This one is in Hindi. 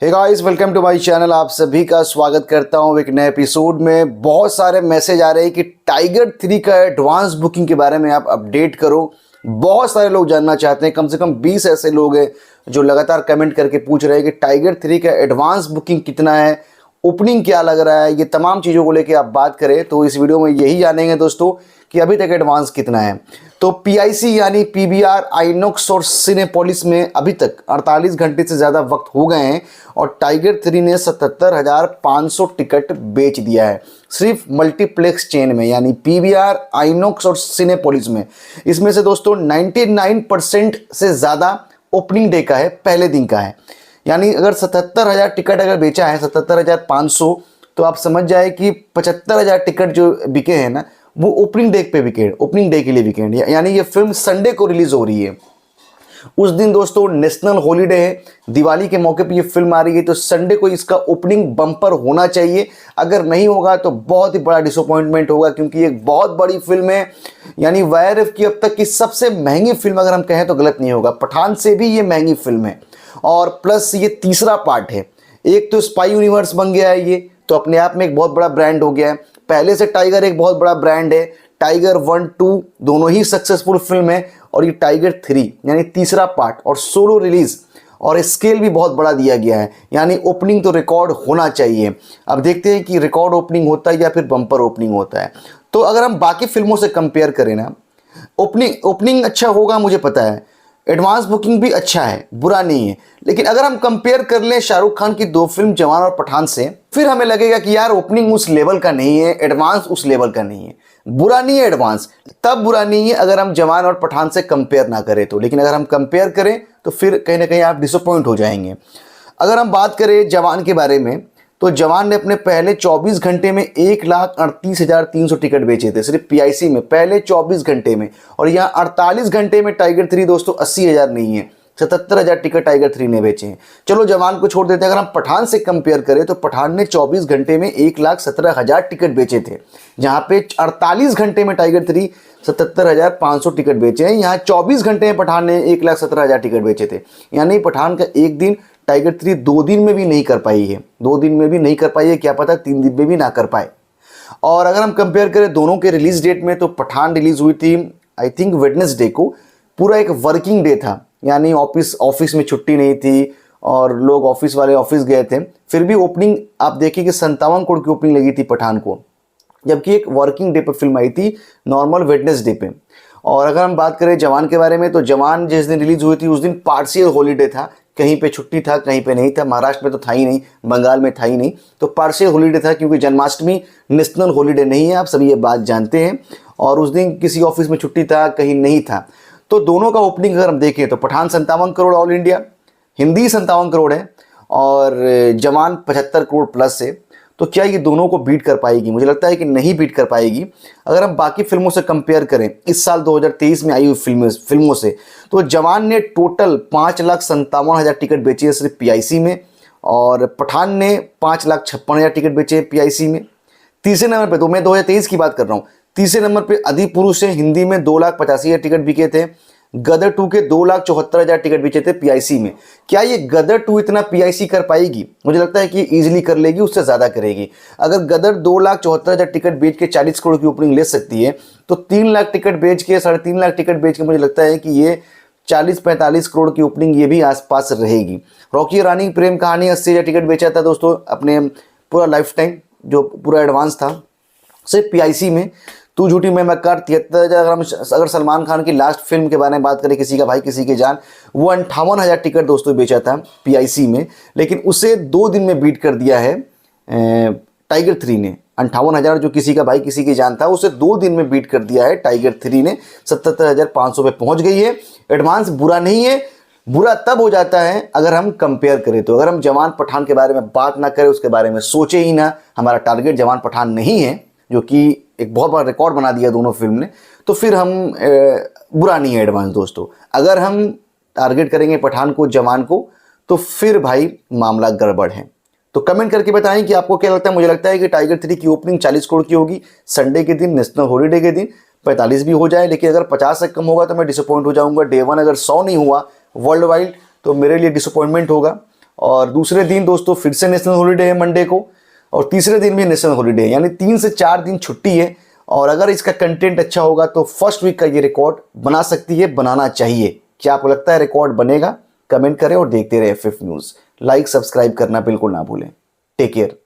Hey guys, welcome to my channel. आप सभी का स्वागत करता हूं एक नए एपिसोड में। बहुत सारे मैसेज आ रहे हैं कि टाइगर 3 का एडवांस बुकिंग के बारे में आप अपडेट करो। बहुत सारे लोग जानना चाहते हैं, कम से कम 20 ऐसे लोग हैं जो लगातार कमेंट करके पूछ रहे हैं कि टाइगर 3 का एडवांस बुकिंग कितना है, ओपनिंग क्या लग रहा है। ये तमाम चीज़ों को लेकर आप बात करें तो इस वीडियो में यही जानेंगे दोस्तों कि अभी तक एडवांस कितना है। तो पीआईसी यानी पीवीआर, आइनॉक्स और सिनेपोलिस में अभी तक 48 घंटे से ज़्यादा वक्त हो गए हैं और टाइगर 3 ने 77,500 टिकट बेच दिया है सिर्फ मल्टीप्लेक्स चेन में, यानी पीवीआर, आइनॉक्स और सिनेपोलिस में। इसमें से दोस्तों 99% से ज़्यादा ओपनिंग डे का है, पहले दिन का है। यानी अगर 77,000 टिकट अगर बेचा है 77,500, तो आप समझ जाए कि 75,000 टिकट जो बिके हैं ना, वो ओपनिंग डे पे बिके, ओपनिंग डे के लिए बिके। यानी ये फिल्म संडे को रिलीज हो रही है। उस दिन दोस्तों नेशनल हॉलीडे है, दिवाली के मौके पे ये फिल्म आ रही है, तो संडे को इसका ओपनिंग बम्पर होना चाहिए। अगर नहीं होगा तो बहुत ही बड़ा डिसअपॉइंटमेंट होगा, क्योंकि एक बहुत बड़ी फिल्म है। यानी वाईआरएफ की अब तक की सबसे महंगी फिल्म अगर हम कहें तो गलत नहीं होगा। पठान से भी ये महंगी फिल्म है और प्लस ये तीसरा पार्ट है। एक तो स्पाई यूनिवर्स बन गया है, ये तो अपने आप में एक बहुत बड़ा ब्रांड हो गया है। पहले से टाइगर एक बहुत बड़ा ब्रांड है। टाइगर 1, 2 दोनों ही सक्सेसफुल फिल्म है और ये टाइगर 3 यानी तीसरा पार्ट और सोलो रिलीज और स्केल भी बहुत बड़ा दिया गया है। यानी ओपनिंग तो रिकॉर्ड होना चाहिए। अब देखते हैं कि रिकॉर्ड ओपनिंग होता है या फिर बम्पर ओपनिंग होता है। तो अगर हम बाकी फिल्मों से कंपेयर करें ना, ओपनिंग अच्छा होगा मुझे पता है, एडवांस बुकिंग भी अच्छा है, बुरा नहीं है। लेकिन अगर हम कंपेयर कर लें शाहरुख खान की दो फिल्म जवान और पठान से, फिर हमें लगेगा कि यार ओपनिंग उस लेवल का नहीं है, एडवांस उस लेवल का नहीं है। बुरा नहीं है एडवांस, तब बुरा नहीं है अगर हम जवान और पठान से कंपेयर ना करें तो। लेकिन अगर हम कंपेयर करें तो फिर कहीं ना कहीं आप डिसअपॉइंट हो जाएंगे। अगर हम बात करें जवान के बारे में, तो जवान ने अपने पहले 24 घंटे में 1,38,300 टिकट बेचे थे सिर्फ पीआईसी में, पहले 24 घंटे में। और यहाँ 48 घंटे में टाइगर 3 दोस्तों 80,000 नहीं है, 77,000 टिकट टाइगर 3 ने बेचे हैं। चलो जवान को छोड़ देते हैं। अगर हम पठान से कंपेयर करें तो पठान ने 24 घंटे में 1,17,000 टिकट बेचे थे, जहाँ पे 48 घंटे में टाइगर 3 77,500 टिकट बेचे हैं। यहाँ 24 घंटे में पठान ने 1,17,000 टिकट बेचे थे। यानी पठान का एक दिन टाइगर 3 2 दिन में भी नहीं कर पाई है, 2 दिन में भी नहीं कर पाई है, क्या पता 3 दिन में भी ना कर पाए। और अगर हम कंपेयर करें दोनों के रिलीज डेट में, तो पठान रिलीज हुई थी आई थिंक वेडनेसडे को, पूरा एक वर्किंग डे था। यानी ऑफिस में छुट्टी नहीं थी और लोग ऑफिस वाले ऑफिस गए थे, फिर भी ओपनिंग आप देखिए कि 57 करोड़ की ओपनिंग लगी थी पठान को, जबकि एक वर्किंग डे पर फिल्म आई थी, नॉर्मल वेडनेसडे पे। और अगर हम बात करें जवान के बारे में, तो जवान जिस दिन रिलीज हुई थी उस दिन पार्शियल हॉलीडे था, कहीं पे छुट्टी था कहीं पे नहीं था। महाराष्ट्र में तो था ही नहीं, बंगाल में था ही नहीं, तो पार्शियल हॉलीडे था, क्योंकि जन्माष्टमी नेशनल हॉलीडे नहीं है, आप सभी ये बात जानते हैं। और उस दिन किसी ऑफिस में छुट्टी था, कहीं नहीं था। तो दोनों का ओपनिंग अगर हम देखें तो पठान 57 करोड़ ऑल इंडिया, हिंदी 57 करोड़ है और जवान 75 करोड़ प्लस है। तो क्या ये दोनों को बीट कर पाएगी? मुझे लगता है कि नहीं बीट कर पाएगी। अगर हम बाकी फिल्मों से कंपेयर करें इस साल 2023 में आई हुई फिल्मों से, तो जवान ने टोटल 5,57,000 टिकट बेची है सिर्फ पीआईसी में, और पठान ने 5,56,000 टिकट बेचे हैं पीआईसी में। तीसरे नंबर पे, तो मैं 2023 की बात कर रहा हूँ, तीसरे नंबर पे अधिपुरुष है, हिंदी में 2,85,000 टिकट बिके थे। गदर 2 के 2,74,000 टिकट बेचे थे पीआईसी में। क्या ये गदर 2 इतना पीआईसी कर पाएगी? मुझे लगता है कि इजीली कर लेगी, उससे ज़्यादा करेगी। अगर गदर 2,74,000 टिकट बेच के 40 करोड़ की ओपनिंग ले सकती है, तो 3 लाख टिकट बेच के, 3.5 लाख टिकट बेच के मुझे लगता है कि ये 40-45 करोड़ की ओपनिंग ये भी आसपास रहेगी। रॉकी रानी प्रेम कहानी 80,000 टिकट बेचा था दोस्तों अपने पूरा लाइफ टाइम, जो पूरा एडवांस था सिर्फ पीआईसी में। तू झूठी मैं मक्कार 73,000। अगर सलमान खान की लास्ट फिल्म के बारे में बात करें, किसी का भाई किसी की जान, वो 58,000 टिकट दोस्तों बेचा था पीआईसी में, लेकिन उसे 2 दिन में बीट कर दिया है टाइगर 3 ने। 58,000 जो किसी का भाई किसी की जान था, उसे 2 दिन में बीट कर दिया है टाइगर 3 ने, 77,500 पे पहुंच गई है। एडवांस बुरा नहीं है, बुरा तब हो जाता है अगर हम कंपेयर करें तो। अगर हम जवान पठान के बारे में बात ना करें, उसके बारे में सोचे ही ना, हमारा टारगेट जवान पठान नहीं है, जो कि एक बहुत बड़ा रिकॉर्ड बना दिया दोनों फिल्म ने, तो फिर हम बुरा नहीं है एडवांस दोस्तों। अगर हम टारगेट करेंगे पठान को, जवान को, तो फिर भाई मामला गड़बड़ है। तो कमेंट करके बताएं कि आपको क्या लगता है। मुझे लगता है कि टाइगर 3 की ओपनिंग 40 करोड़ की होगी संडे के दिन, नेशनल हॉलीडे के दिन। 45 भी हो जाए, लेकिन अगर 50 से कम होगा तो मैं डिसअपॉइंट हो जाऊंगा। डे 1 अगर 100 नहीं हुआ वर्ल्ड वाइड तो मेरे लिए डिसअपॉइंटमेंट होगा। और दूसरे दिन दोस्तों फिर से नेशनल हॉलीडे है मंडे को, और तीसरे दिन भी नेशनल हॉलीडे है, यानी 3 से 4 दिन छुट्टी है। और अगर इसका कंटेंट अच्छा होगा तो फर्स्ट वीक का ये रिकॉर्ड बना सकती है, बनाना चाहिए। क्या आपको लगता है रिकॉर्ड बनेगा? कमेंट करें और देखते रहे FF न्यूज़। लाइक सब्सक्राइब करना बिल्कुल ना भूलें। Take care.